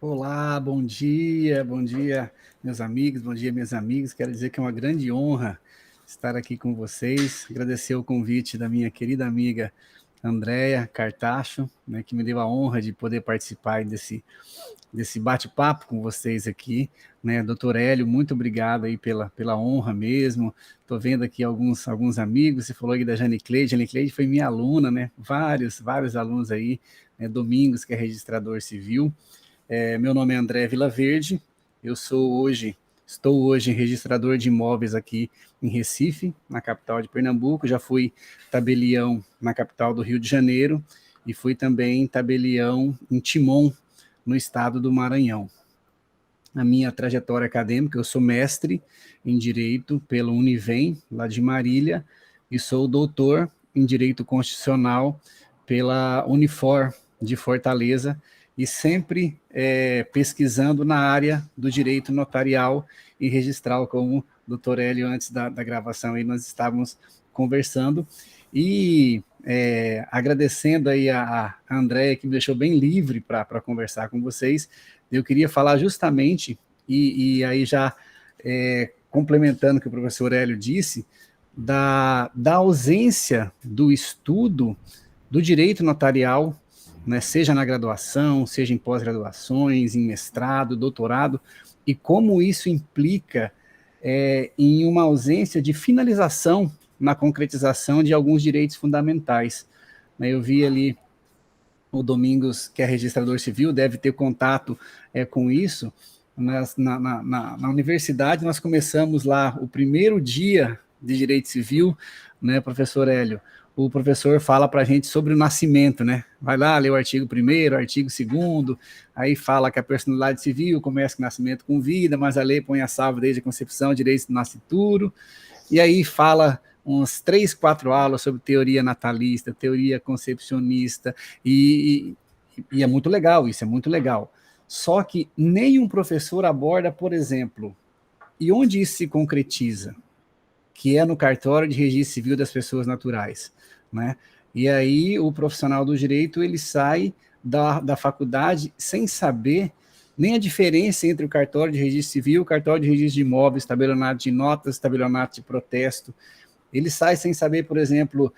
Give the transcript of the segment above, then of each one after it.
Olá, bom dia, meus amigos, bom dia, minhas amigas. Quero dizer que é uma grande honra estar aqui com vocês. Agradecer o convite da minha querida amiga Andréia Cartacho, né, que me deu a honra de poder participar desse bate-papo com vocês aqui, né? Doutor Hélio, muito obrigado aí pela honra mesmo. Estou vendo aqui alguns amigos, você falou aí da Jane Cleide foi minha aluna, né? Vários alunos aí, né? Domingos, que é registrador civil. Meu nome é André Vilaverde, eu estou hoje registrador de imóveis aqui em Recife, na capital de Pernambuco, já fui tabelião na capital do Rio de Janeiro e fui também tabelião em Timon, no estado do Maranhão. A minha trajetória acadêmica, eu sou mestre em Direito pelo Univem, lá de Marília, e sou doutor em Direito Constitucional pela Unifor, de Fortaleza, e sempre pesquisando na área do direito notarial e registral, como o doutor Hélio, antes da gravação, aí nós estávamos conversando, e agradecendo aí a Andréia, que me deixou bem livre para conversar com vocês. Eu queria falar justamente, e aí já complementando o que o professor Hélio disse, da ausência do estudo do direito notarial, né, seja na graduação, seja em pós-graduações, em mestrado, doutorado, e como isso implica em uma ausência de finalização na concretização de alguns direitos fundamentais. Eu vi ali o Domingos, que é registrador civil, deve ter contato com isso. Na universidade, nós começamos lá o primeiro dia de direito civil, né, professor Hélio? O professor fala para a gente sobre o nascimento, né? Vai lá, lê o artigo 1º, artigo 2º, aí fala que a personalidade civil começa com o nascimento com vida, mas a lei põe a salvo desde a concepção, direitos do nascituro, e aí fala uns 3, 4 aulas sobre teoria natalista, teoria concepcionista, e é muito legal, isso é muito legal. Só que nenhum professor aborda, por exemplo, e onde isso se concretiza? Que é no cartório de registro civil das pessoas naturais, né? E aí o profissional do direito, ele sai da faculdade sem saber nem a diferença entre o cartório de registro civil, o cartório de registro de imóveis, tabelionato de notas, tabelionato de protesto. Ele sai sem saber, por exemplo,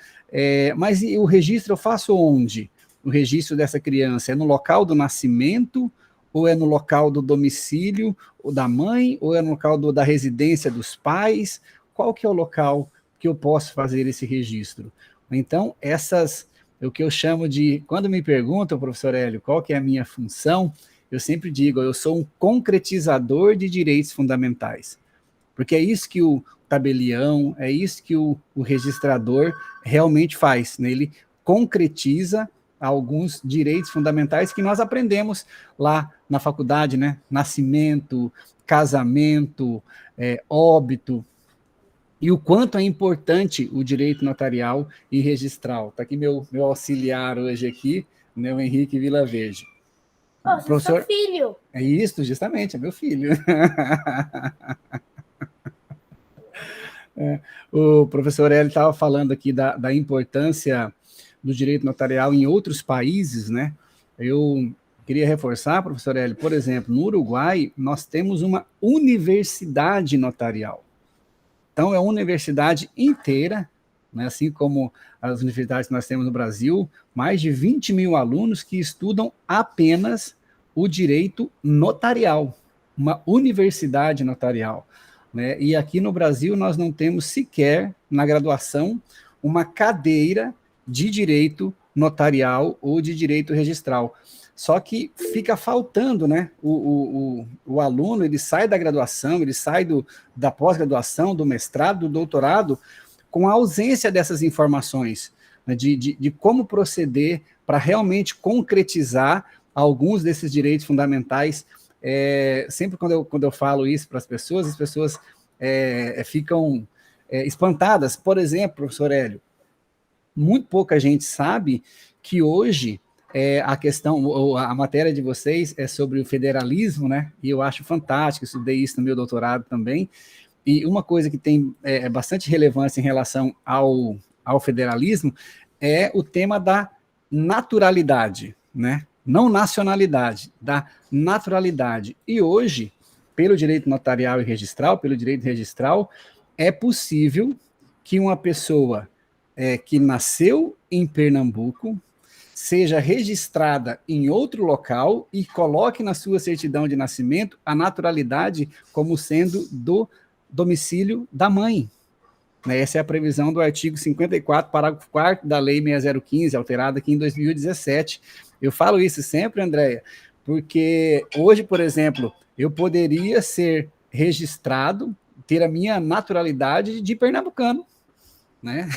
mas o registro eu faço onde? O registro dessa criança é no local do nascimento, ou é no local do domicílio ou da mãe, ou é no local da residência dos pais? Qual que é o local que eu posso fazer esse registro? Então, o que eu chamo de, quando me perguntam, professor Hélio, qual que é a minha função, eu sempre digo, eu sou um concretizador de direitos fundamentais. Porque é isso que o tabelião, é isso que o registrador realmente faz, né? Ele concretiza alguns direitos fundamentais que nós aprendemos lá na faculdade, né? Nascimento, casamento, óbito, e o quanto é importante o direito notarial e registral. Está aqui meu auxiliar hoje aqui, né, o Henrique Vilaverde. Nossa, professor, seu filho. É isso, justamente, é meu filho. O professor Hélio estava falando aqui da importância do direito notarial em outros países, né? Eu queria reforçar, professor Hélio, por exemplo, no Uruguai, nós temos uma universidade notarial. Então, é uma universidade inteira, né, assim como as universidades que nós temos no Brasil, mais de 20 mil alunos que estudam apenas o direito notarial, uma universidade notarial. Né? E aqui no Brasil nós não temos sequer, na graduação, uma cadeira de direito notarial ou de direito registral. Só que fica faltando, né? O aluno, ele sai da graduação, ele sai da pós-graduação, do mestrado, do doutorado, com a ausência dessas informações, né, de como proceder para realmente concretizar alguns desses direitos fundamentais. Sempre quando eu falo isso para as pessoas ficam espantadas. Por exemplo, professor Hélio, muito pouca gente sabe que hoje a matéria de vocês é sobre o federalismo, né? E eu acho fantástico, estudei isso no meu doutorado também. E uma coisa que tem bastante relevância em relação ao federalismo é o tema da naturalidade, né? não nacionalidade, da naturalidade. E hoje, pelo direito notarial e registral, pelo direito registral, é possível que uma pessoa que nasceu em Pernambuco seja registrada em outro local e coloque na sua certidão de nascimento a naturalidade como sendo do domicílio da mãe. Essa é a previsão do artigo 54, parágrafo 4º da Lei 6015, alterada aqui em 2017. Eu falo isso sempre, Andréia, porque hoje, por exemplo, eu poderia ser registrado, ter a minha naturalidade de pernambucano, né?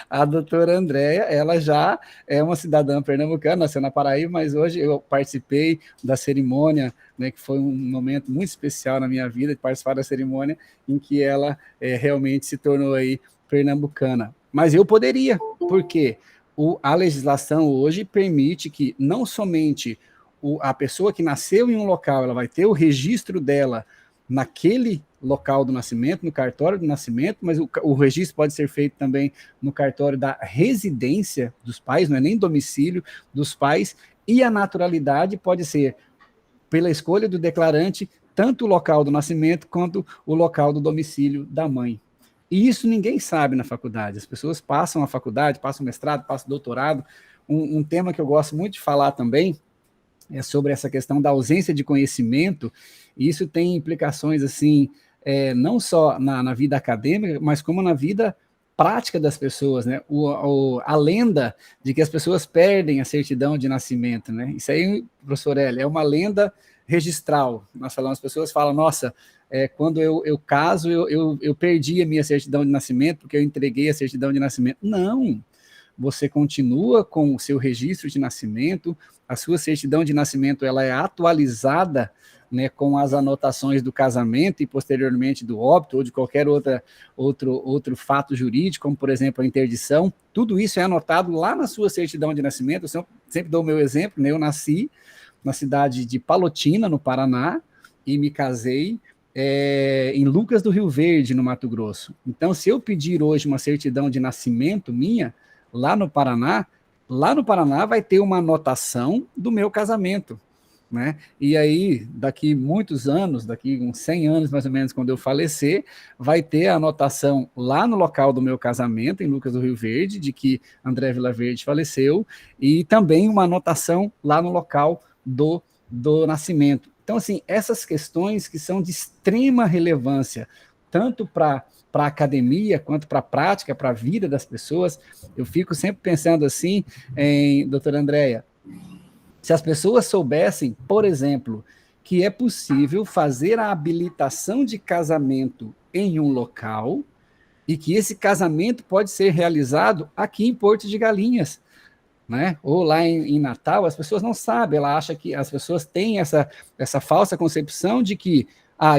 A doutora Andréia, ela já é uma cidadã pernambucana, nasceu na Paraíba, mas hoje eu participei da cerimônia, né, que foi um momento muito especial na minha vida, de participar da cerimônia em que ela realmente se tornou aí pernambucana. Mas eu poderia, porque a legislação hoje permite que não somente a pessoa que nasceu em um local, ela vai ter o registro dela naquele local do nascimento, no cartório do nascimento, mas o registro pode ser feito também no cartório da residência dos pais, não é nem domicílio dos pais, e a naturalidade pode ser, pela escolha do declarante, tanto o local do nascimento quanto o local do domicílio da mãe. E isso ninguém sabe na faculdade. As pessoas passam a faculdade, passam mestrado, passam doutorado. Um tema que eu gosto muito de falar também é sobre essa questão da ausência de conhecimento, e isso tem implicações, assim, não só na vida acadêmica, mas como na vida prática das pessoas, né? A lenda de que as pessoas perdem a certidão de nascimento, né? Isso aí, professor Hélio, é uma lenda registral. Nós falamos, as pessoas falam, nossa, quando eu caso, eu perdi a minha certidão de nascimento, porque eu entreguei a certidão de nascimento. Não! Você continua com o seu registro de nascimento, a sua certidão de nascimento ela é atualizada, né, com as anotações do casamento e posteriormente do óbito ou de qualquer outro fato jurídico, como por exemplo a interdição, tudo isso é anotado lá na sua certidão de nascimento. Eu sempre dou o meu exemplo, né, eu nasci na cidade de Palotina, no Paraná, e me casei em Lucas do Rio Verde, no Mato Grosso. Então, se eu pedir hoje uma certidão de nascimento minha, lá no Paraná vai ter uma anotação do meu casamento, né? E aí, daqui muitos anos, daqui uns 100 anos mais ou menos, quando eu falecer, vai ter a anotação lá no local do meu casamento, em Lucas do Rio Verde, de que André Vilaverde faleceu, e também uma anotação lá no local do nascimento. Então, assim, essas questões que são de extrema relevância, tanto para a academia, quanto para a prática, para a vida das pessoas, eu fico sempre pensando assim, doutora Andréia, se as pessoas soubessem, por exemplo, que é possível fazer a habilitação de casamento em um local e que esse casamento pode ser realizado aqui em Porto de Galinhas, né? Ou lá em Natal, as pessoas não sabem, ela acha que as pessoas têm essa falsa concepção de que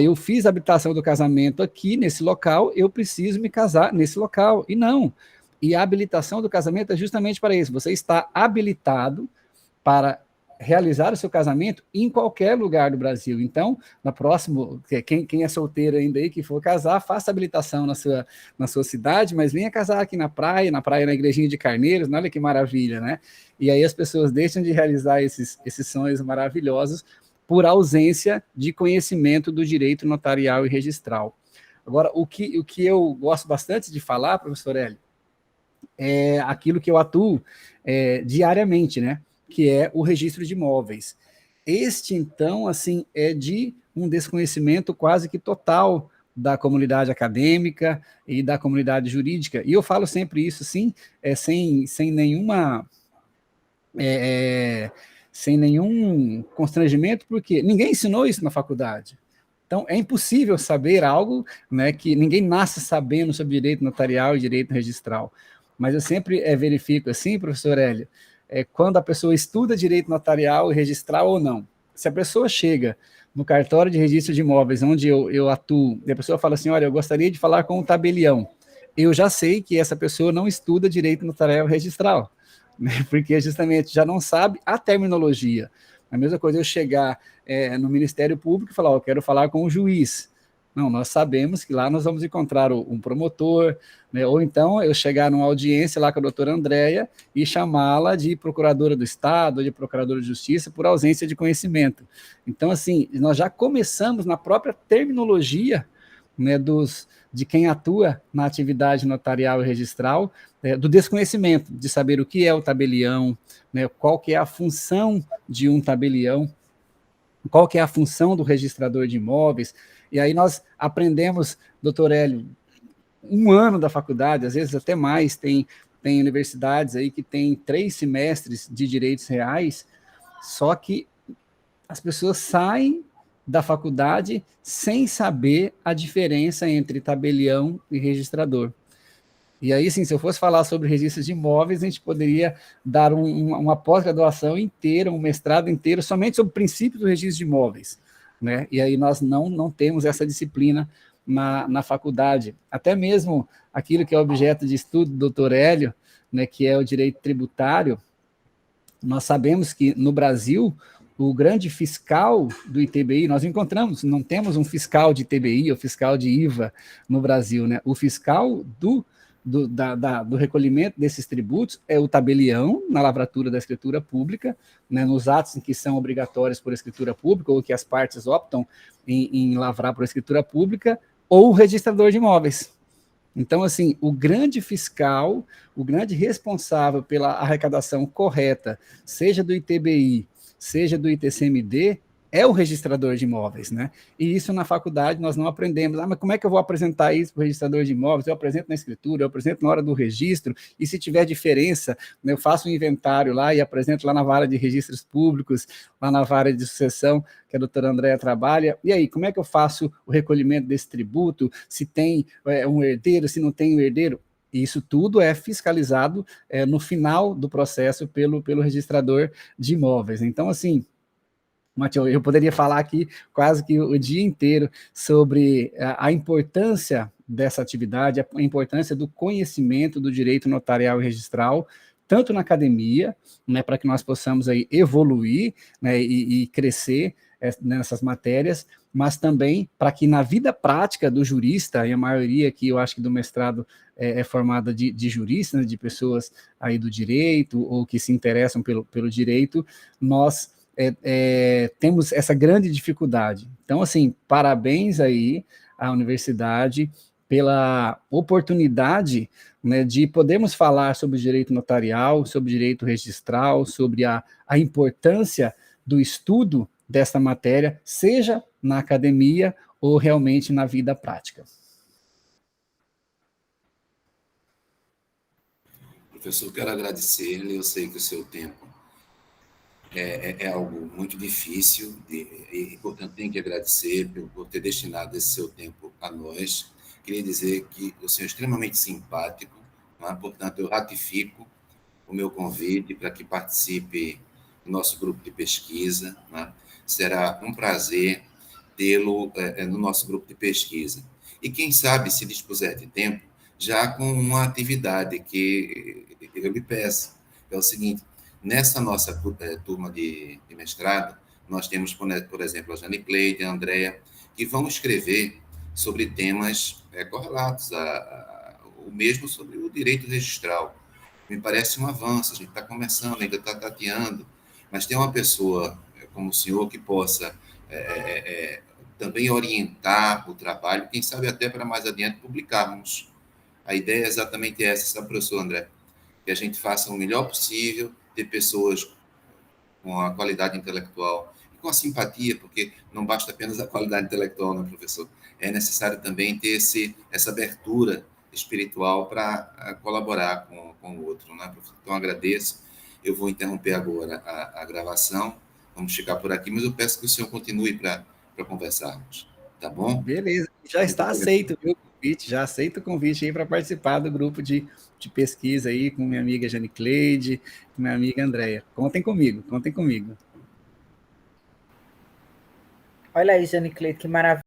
eu fiz a habilitação do casamento aqui, nesse local, eu preciso me casar nesse local. E não. E a habilitação do casamento é justamente para isso. Você está habilitado para realizar o seu casamento em qualquer lugar do Brasil. Então, na próxima, quem é solteiro ainda aí, que for casar, faça habilitação na sua cidade, mas venha casar aqui na praia na igrejinha de Carneiros, olha que maravilha, né? E aí as pessoas deixam de realizar esses sonhos maravilhosos por ausência de conhecimento do direito notarial e registral. Agora, o que eu gosto bastante de falar, professor Hélio, é aquilo que eu atuo diariamente, né? Que é o registro de imóveis. Este, então, assim, é de um desconhecimento quase que total da comunidade acadêmica e da comunidade jurídica. E eu falo sempre isso, sim, sem nenhum constrangimento, porque ninguém ensinou isso na faculdade. Então, é impossível saber algo, né, que ninguém nasce sabendo sobre direito notarial e direito registral. Mas eu sempre verifico assim, professor Hélio, quando a pessoa estuda direito notarial e registral ou não. Se a pessoa chega no cartório de registro de imóveis, onde eu atuo, e a pessoa fala assim, olha, eu gostaria de falar com o tabelião, eu já sei que essa pessoa não estuda direito notarial e registral, né, porque justamente já não sabe a terminologia. A mesma coisa eu chegar no Ministério Público e falar, eu quero falar com o juiz. Não, nós sabemos que lá nós vamos encontrar um promotor, né? Ou então eu chegar numa audiência lá com a doutora Andréia e chamá-la de procuradora do Estado, de procuradora de Justiça, por ausência de conhecimento. Então, assim, nós já começamos na própria terminologia, né, de quem atua na atividade notarial e registral, do desconhecimento, de saber o que é o tabelião, né, qual que é a função de um tabelião, qual que é a função do registrador de imóveis, e aí nós aprendemos, doutor Hélio, um ano da faculdade, às vezes até mais, tem universidades aí que tem 3 semestres de direitos reais, só que as pessoas saem da faculdade sem saber a diferença entre tabelião e registrador. E aí, sim, se eu fosse falar sobre registros de imóveis, a gente poderia dar uma pós-graduação inteira, um mestrado inteiro, somente sobre o princípio do registro de imóveis, né? E aí nós não temos essa disciplina na faculdade. Até mesmo aquilo que é objeto de estudo do doutor Hélio, né, que é o direito tributário, nós sabemos que no Brasil, o grande fiscal do ITBI, nós encontramos, não temos um fiscal de ITBI ou fiscal de IVA no Brasil, né? O fiscal do recolhimento desses tributos é o tabelião na lavratura da escritura pública, né, nos atos em que são obrigatórios por escritura pública ou que as partes optam em lavrar por escritura pública, ou o registrador de imóveis. Então, assim, o grande fiscal, o grande responsável pela arrecadação correta, seja do ITBI, seja do ITCMD, é o registrador de imóveis, né? E isso na faculdade nós não aprendemos. Mas como é que eu vou apresentar isso para o registrador de imóveis? Eu apresento na escritura, eu apresento na hora do registro, e se tiver diferença, eu faço um inventário lá e apresento lá na vara de registros públicos, lá na vara de sucessão, que a doutora Andréia trabalha. E aí, como é que eu faço o recolhimento desse tributo? Se tem um herdeiro, se não tem um herdeiro? Isso tudo é fiscalizado no final do processo pelo registrador de imóveis. Então, assim, Matheus, eu poderia falar aqui quase que o dia inteiro sobre a importância dessa atividade, a importância do conhecimento do direito notarial e registral, tanto na academia, né, para que nós possamos aí evoluir, né, e crescer nessas matérias, mas também para que na vida prática do jurista, e a maioria aqui, eu acho que do mestrado é formada de juristas, né, de pessoas aí do direito, ou que se interessam pelo direito, nós temos essa grande dificuldade. Então, assim, parabéns aí à universidade pela oportunidade, né, de podermos falar sobre direito notarial, sobre direito registral, sobre a importância do estudo desta matéria, seja na academia ou realmente na vida prática. Professor, quero agradecer-lhe, eu sei que o seu tempo é algo muito difícil e, portanto, tenho que agradecer por ter destinado esse seu tempo a nós. Queria dizer que o senhor é extremamente simpático, né? Portanto, eu ratifico o meu convite para que participe do nosso grupo de pesquisa, né? Será um prazer tê-lo no nosso grupo de pesquisa. E quem sabe, se dispuser de tempo, já com uma atividade que eu lhe peço, é o seguinte: nessa nossa turma de mestrado, nós temos, por exemplo, a Jane Cleide, a Andréia, que vão escrever sobre temas correlatos o mesmo sobre o direito registral. Me parece um avanço, a gente está começando, ainda está tateando, mas tem uma pessoa como o senhor que possa também orientar o trabalho, quem sabe até para mais adiante publicarmos. A ideia é exatamente essa, sabe, professor André? Que a gente faça o melhor possível, ter pessoas com a qualidade intelectual e com a simpatia, porque não basta apenas a qualidade intelectual, né, professor? É necessário também ter essa abertura espiritual para colaborar com o outro, né, professor? Então, agradeço. Eu vou interromper agora a gravação, vamos ficar por aqui, mas eu peço que o senhor continue para conversarmos, tá bom? Beleza, já está aceito, viu? Já aceito o convite aí para participar do grupo de pesquisa aí com minha amiga Jane Cleide, com minha amiga Andréia. Contem comigo, contem comigo. Olha aí, Jane Cleide, que maravilha.